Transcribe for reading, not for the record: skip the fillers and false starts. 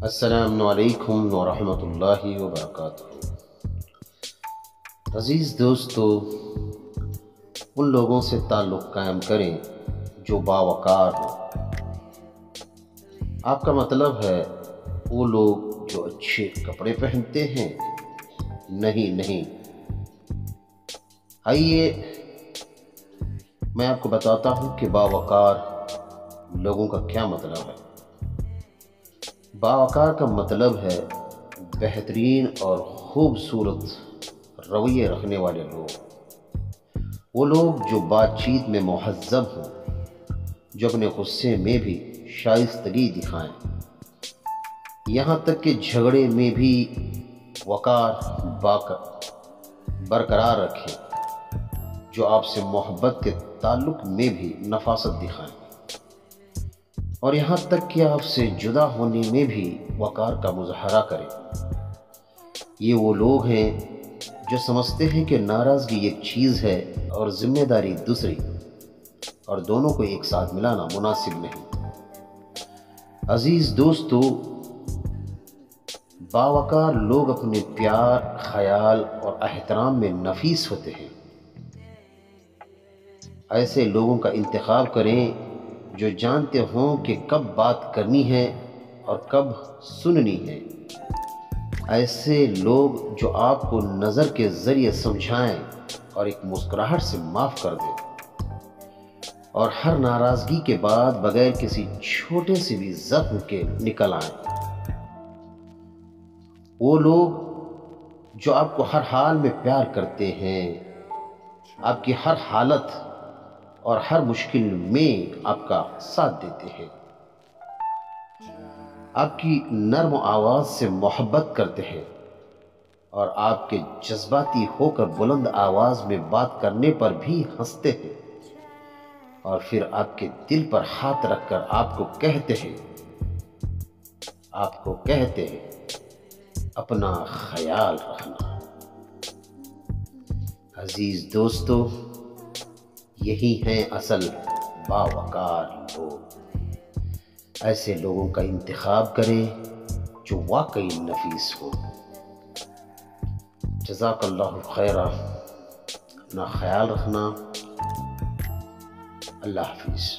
السلام علیکم ورحمۃ اللہ وبرکاتہ۔ عزیز دوستو، ان لوگوں سے تعلق قائم کریں جو باوقار ہوں۔ آپ کا مطلب ہے وہ لوگ جو اچھے کپڑے پہنتے ہیں؟ نہیں۔ آئیے میں آپ کو بتاتا ہوں کہ باوقار لوگوں کا کیا مطلب ہے۔ باوقار کا مطلب ہے بہترین اور خوبصورت رویے رکھنے والے لوگ، وہ لوگ جو بات چیت میں مہذب ہوں، جو اپنے غصے میں بھی شائستگی دکھائیں، یہاں تک کہ جھگڑے میں بھی وقار برقرار رکھیں، جو آپ سے محبت کے تعلق میں بھی نفاست دکھائیں، اور یہاں تک کہ آپ سے جدا ہونے میں بھی وقار کا مظاہرہ کریں۔ یہ وہ لوگ ہیں جو سمجھتے ہیں کہ ناراضگی ایک چیز ہے اور ذمہ داری دوسری، اور دونوں کو ایک ساتھ ملانا مناسب نہیں۔ عزیز دوستو، باوقار لوگ اپنے پیار، خیال اور احترام میں نفیس ہوتے ہیں۔ ایسے لوگوں کا انتخاب کریں جو جانتے ہوں کہ کب بات کرنی ہے اور کب سننی ہے۔ ایسے لوگ جو آپ کو نظر کے ذریعے سمجھائیں اور ایک مسکراہٹ سے معاف کر دیں، اور ہر ناراضگی کے بعد بغیر کسی چھوٹے سے بھی زخم کے نکل آئیں۔ وہ لوگ جو آپ کو ہر حال میں پیار کرتے ہیں، آپ کی ہر حالت اور ہر مشکل میں آپ کا ساتھ دیتے ہیں، آپ کی نرم آواز سے محبت کرتے ہیں، اور آپ کے جذباتی ہو کر بلند آواز میں بات کرنے پر بھی ہنستے ہیں، اور پھر آپ کے دل پر ہاتھ رکھ کر آپ کو کہتے ہیں اپنا خیال رکھنا۔ عزیز دوستو، یہی ہیں اصل باوقار لوگ۔ ایسے لوگوں کا انتخاب کریں جو واقعی نفیس ہو۔ جزاک اللہ خیرہ۔ اپنا خیال رکھنا۔ اللہ حافظ۔